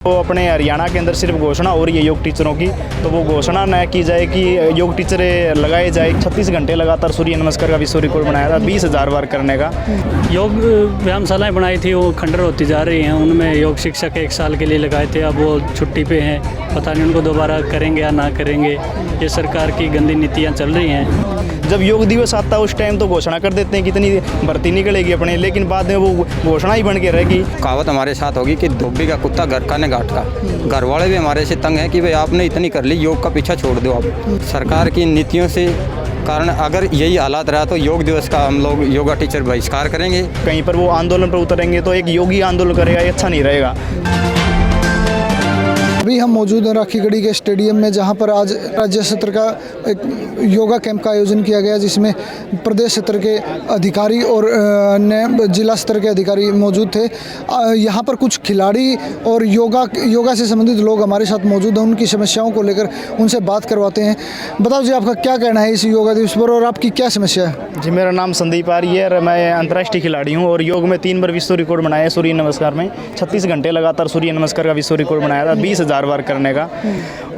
तो अपने हरियाणा के अंदर सिर्फ घोषणा हो रही है योग टीचरों की, तो वो घोषणा न की जाए कि योग टीचर लगाए जाए। 36 घंटे लगातार सूर्य नमस्कार का विश्व रिकॉर्ड बनाया था 20,000 बार करने का। योग व्यायामशालाएं बनाई थी, वो खंडर होती जा रही हैं। उनमें योग शिक्षक 1 साल के लिए लगाए थे, अब वो छुट्टी पे हैं। पता नहीं उनको दोबारा करेंगे या ना करेंगे। ये सरकार की गंदी नीतियाँ चल रही हैं। जब योग दिवस आता है उस टाइम तो घोषणा कर देते हैं कितनी भर्ती निकलेगी अपने, लेकिन बाद में वो घोषणा ही बन के रहेगी। कहावत हमारे साथ होगी कि धोबी का कुत्ता घर का न घाट का। घर वाले भी हमारे से तंग हैं कि भाई आपने इतनी कर ली, योग का पीछा छोड़ दो आप। सरकार की नीतियों से कारण अगर यही हालात रहा तो योग दिवस का हम लोग योगा टीचर बहिष्कार करेंगे। कहीं पर वो आंदोलन पर उतरेंगे तो एक योगी आंदोलन करेगा, ये अच्छा नहीं रहेगा। अभी हम मौजूद हैं राखीगढ़ी के स्टेडियम में, जहां पर आज राज्य स्तर का एक योगा कैंप का आयोजन किया गया, जिसमें प्रदेश स्तर के अधिकारी और जिला स्तर के अधिकारी मौजूद थे। यहां पर कुछ खिलाड़ी और योगा से संबंधित लोग हमारे साथ मौजूद हैं। उनकी समस्याओं को लेकर उनसे बात करवाते हैं। बताओ जी, आपका क्या कहना है इस योगा दिवस पर और आपकी क्या समस्या है? जी, मेरा नाम संदीप आर्य है और मैं अंतर्राष्ट्रीय खिलाड़ी हूँ और योग में 3 बार विश्व रिकॉर्ड बनाया है। सूर्य नमस्कार में 36 घंटे लगातार सूर्य नमस्कार का विश्व रिकॉर्ड बनाया था 20,000 बार करने का।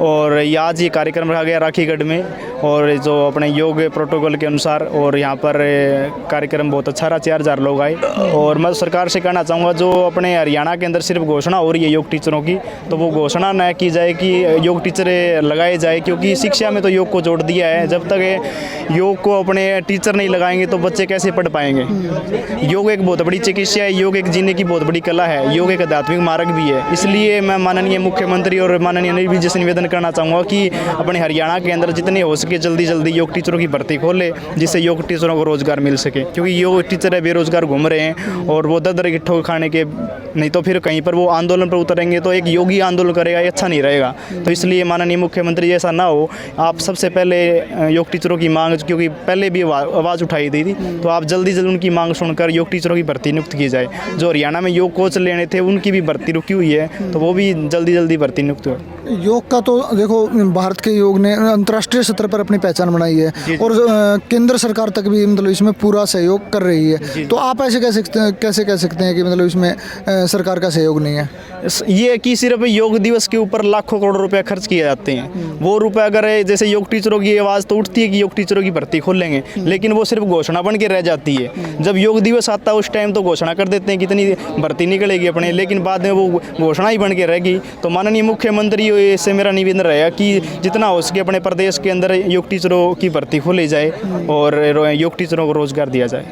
और आज ये कार्यक्रम रखा गया राखीगढ़ में, और जो अपने योग प्रोटोकॉल के अनुसार, और यहाँ पर कार्यक्रम बहुत अच्छा रहा। 4,000 लोग आए। और मैं सरकार से कहना चाहूँगा, जो अपने हरियाणा के अंदर सिर्फ घोषणा हो रही है योग टीचरों की, तो वो घोषणा न की जाए कि योग टीचर लगाए जाए, क्योंकि शिक्षा में तो योग को जोड़ दिया है। जब तक योग को अपने टीचर नहीं लगाएंगे तो बच्चे कैसे पढ़ पाएंगे। योग एक बहुत बड़ी चिकित्सा है, योग एक जीने की बहुत बड़ी कला है, योग एक आध्यात्मिक मार्ग भी है। इसलिए मैं माननीय मुख्यमंत्री और माननीय अनिल जी से निवेदन करना चाहूँगा कि अपने हरियाणा के अंदर जितने हो सके जल्दी योग टीचरों की भर्ती खोले, जिससे योग टीचरों को रोजगार मिल सके। क्योंकि योग टीचर है बेरोजगार घूम रहे हैं और वो दर के ठोक खाने के, नहीं तो फिर कहीं पर वो आंदोलन पर उतरेंगे तो एक योगी आंदोलन करेगा, ये अच्छा नहीं रहेगा। तो इसलिए माननीय मुख्यमंत्री ऐसा ना हो, आप सबसे पहले योग टीचरों की मांग, क्योंकि पहले भी आवाज़ उठाई दी थी, तो आप जल्दी उनकी मांग सुनकर योग टीचरों की भर्ती नियुक्त की जाए। जो हरियाणा में योग कोच लेने थे उनकी भी भर्ती रुकी हुई है, तो वो भी जल्दी भर्ती नियुक्त हो। योग का तो देखो, भारत के योग ने अंतर्राष्ट्रीय स्तर पर अपनी पहचान बनाई है और केंद्र सरकार तक भी मतलब इसमें पूरा सहयोग कर रही है। तो आप ऐसे कैसे कह सकते हैं कि मतलब इसमें सरकार का सहयोग नहीं है? ये कि सिर्फ योग दिवस के ऊपर लाखों करोड़ रुपए खर्च किए जाते हैं। वो रुपए अगर जैसे योग टीचरों की आवाज़ तो उठती है कि योग टीचरों की भर्ती खोलेंगे, लेकिन वो सिर्फ घोषणा बन के रह जाती है। जब योग दिवस आता है उस टाइम तो घोषणा कर देते हैं कितनी भर्ती निकलेगी अपने, लेकिन बाद में वो घोषणा ही बन के रहेगी। तो माननीय मुख्यमंत्री से मेरा निवेदन रहेगा कि जितना हो सके अपने प्रदेश के अंदर योग टीचरों की भर्ती खोली जाए और योग टीचरों को रोजगार दिया जाए।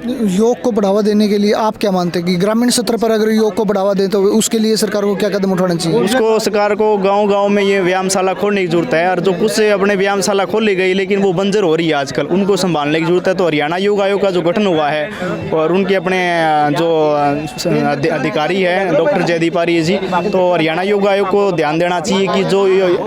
योग को बढ़ावा देने के लिए आप क्या मानते हैं कि ग्रामीण स्तर पर अगर योग को बढ़ावा दें तो उसके लिए सरकार को क्या कदम उठाना चाहिए? उसको सरकार को गांव-गांव में ये व्यायामशाला खोलने की जरूरत है। और जो कुछ अपने व्यायामशाला खोली गई लेकिन वो बंजर हो रही है आजकल, उनको संभालने की जरूरत है। तो हरियाणा योग आयोग का जो गठन हुआ है और उनके अपने जो अधिकारी है डॉक्टर जयदीप आर्य जी, तो हरियाणा योग आयोग को ध्यान देना चाहिए कि जो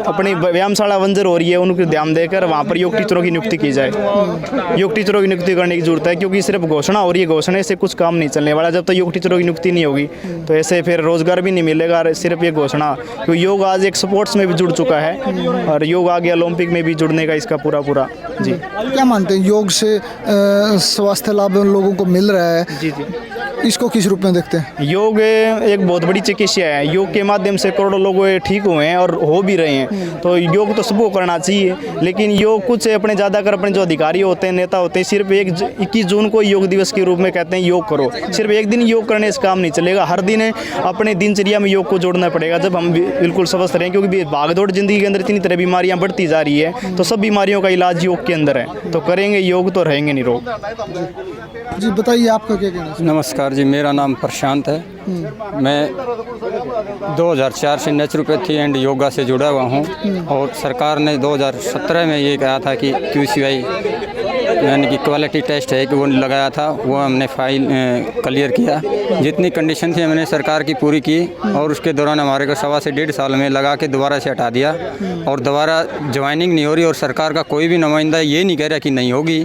अपनी व्यायामशाला बंजर हो रही है उनको ध्यान देकर वहाँ पर योग टीचरों की नियुक्ति की जाए। योग टीचरों की नियुक्ति करने की जरूरत है, क्योंकि सिर्फ घोषणा और ये घोषणा से कुछ काम नहीं चलने वाला। जब तक योग टीचरों की नियुक्ति नहीं होगी तो ऐसे फिर रोजगार भी नहीं मिलेगा। सिर्फ ये घोषणा, क्योंकि योग आज एक स्पोर्ट्स में भी जुड़ चुका है और योग आगे ओलंपिक में भी जुड़ने का इसका पूरा जी। क्या मानते हैं, योग से स्वास्थ्य लाभ लोगों को मिल रहा है? जी, इसको किस रूप में देखते हैं? योग एक बहुत बड़ी चिकित्सा है। योग के माध्यम से करोड़ों लोग ठीक हुए हैं और हो भी रहे हैं। तो योग तो सबको करना चाहिए, लेकिन योग कुछ अपने ज़्यादातर अपने जो अधिकारी होते हैं, नेता होते हैं, सिर्फ 21 जून को योग दिवस के रूप में कहते हैं योग करो। सिर्फ एक दिन योग करने से काम नहीं चलेगा, हर दिन अपने दिनचर्या में योग को जोड़ना पड़ेगा जब हम बिल्कुल स्वस्थ रहें। क्योंकि भागदौड़ जिंदगी के अंदर इतनी तरह बीमारियाँ बढ़ती जा रही है, तो सब बीमारियों का इलाज योग के अंदर है। तो करेंगे योग तो रहेंगे निरोग। जी बताइए, आपका क्या कहना है? नमस्कार जी, मेरा नाम प्रशांत है। मैं 2004 से नेचुरोपैथी एंड योगा से जुड़ा हुआ हूँ और सरकार ने 2017 में ये कहा था कि QCI यानी कि क्वालिटी टेस्ट है कि वो लगाया था, वो हमने फाइल क्लियर किया। जितनी कंडीशन थी हमने सरकार की पूरी की और उसके दौरान हमारे को 1.25 से 1.5 साल में लगा के दोबारा से हटा दिया और दोबारा ज्वाइनिंग नहीं हो रही। और सरकार का कोई भी नुमाइंदा ये नहीं कह रहा कि नहीं होगी,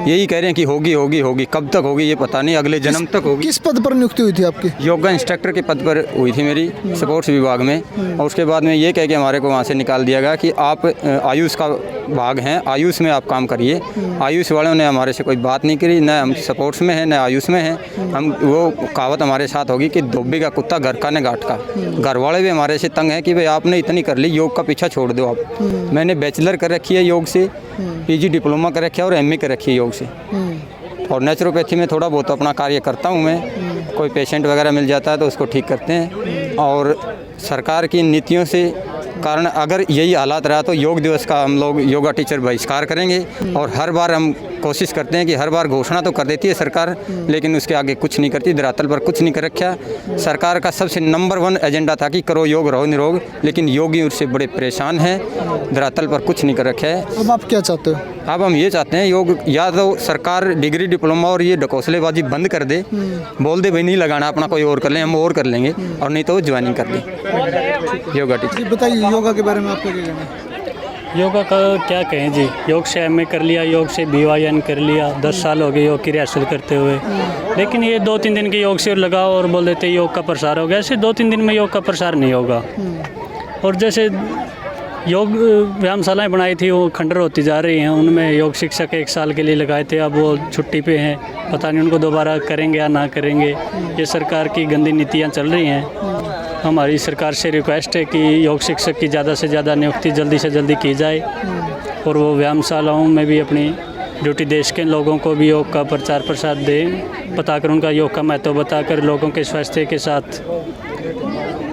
यही कह रहे हैं कि होगी। कब तक होगी ये पता नहीं, अगले जन्म तक होगी। किस पद पर नियुक्ति हुई थी आपकी? योगा इंस्ट्रक्टर के पद पर हुई थी मेरी, स्पोर्ट्स विभाग में। और उसके बाद में ये कह के हमारे को वहाँ से निकाल दिया गया कि आप आयुष का भाग हैं, आयुष में आप काम करिए। आयुष वालों ने हमारे से कोई बात नहीं करी, न हम सपोर्ट्स में हैं न आयुष में हैं। हम वो कहावत हमारे साथ होगी कि धोबी का कुत्ता घर का न घाट का। घर वाले भी हमारे से तंग हैं कि भाई आपने इतनी कर ली, योग का पीछा छोड़ दो आप। मैंने बैचलर कर रखी है योग से, पीजी डिप्लोमा कर रखी है और एमए कर रखी है योग से। और नेचुरोपैथी में थोड़ा बहुत अपना कार्य करता हूँ मैं। कोई पेशेंट वगैरह मिल जाता है तो उसको ठीक करते हैं। और सरकार की नीतियों से कारण अगर यही हालात रहा तो योग दिवस का हम लोग योगा टीचर बहिष्कार करेंगे। और हर बार हम कोशिश करते हैं कि हर बार घोषणा तो कर देती है सरकार, लेकिन उसके आगे कुछ नहीं करती, धरातल पर कुछ नहीं कर रखा। सरकार का सबसे नंबर 1 एजेंडा था कि करो योग रहो निरोग, लेकिन योगी उससे बड़े परेशान हैं, धरातल पर कुछ नहीं कर रखा है। अब आप क्या चाहते हो? अब हम ये चाहते हैं योग या तो सरकार डिग्री डिप्लोमा और ये ढकोसलेबाजी बंद कर दे, बोल दे भाई नहीं लगाना अपना कोई और कर लें, हम और कर लेंगे, और नहीं तो ज्वाइनिंग कर दें योगा टीचर। बताइए योगा के बारे में आपका क्या कहना है? योगा का क्या कहें जी, योग से एमए कर लिया, योग से BYN कर लिया, 10 साल हो गए योग की रिहर्सल करते हुए। लेकिन ये 2-3 दिन के योग से लगाओ और बोल देते योग का प्रसार हो गया। ऐसे 2-3 दिन में योग का प्रसार नहीं होगा। और जैसे योग व्यायामशालाएं बनाई थी वो खंडर होती जा रही हैं, उनमें योग शिक्षक 1 साल के लिए लगाए थे, अब वो छुट्टी पे हैं, पता नहीं उनको दोबारा करेंगे या ना करेंगे। ये सरकार की गंदी नीतियाँ चल रही हैं। हमारी सरकार से रिक्वेस्ट है कि योग शिक्षक की ज़्यादा से ज़्यादा नियुक्ति जल्दी से जल्दी की जाए और वो व्यायामशालाओं में भी अपनी ड्यूटी देश के लोगों को भी योग का प्रचार प्रसार दें, बताकर उनका योग का महत्व बताकर लोगों के स्वास्थ्य के साथ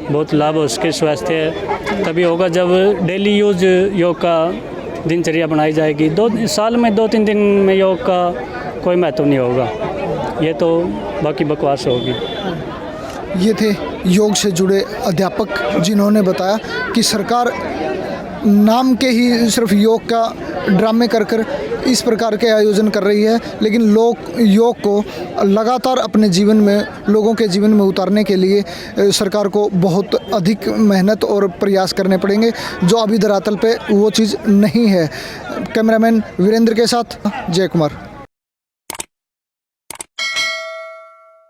बहुत लाभ हो उसके स्वास्थ्य तभी होगा जब डेली यूज योग का दिनचर्या बनाई जाएगी। 2 साल में 2-3 दिन में योग का कोई महत्व नहीं होगा, ये तो बाकी बकवास होगी। ये थे योग से जुड़े अध्यापक जिन्होंने बताया कि सरकार नाम के ही सिर्फ योग का ड्रामे कर इस प्रकार के आयोजन कर रही है, लेकिन लोग योग को लगातार अपने जीवन में, लोगों के जीवन में उतारने के लिए सरकार को बहुत अधिक मेहनत और प्रयास करने पड़ेंगे, जो अभी धरातल पे वो चीज़ नहीं है। कैमरामैन वीरेंद्र के साथ जय कुमार।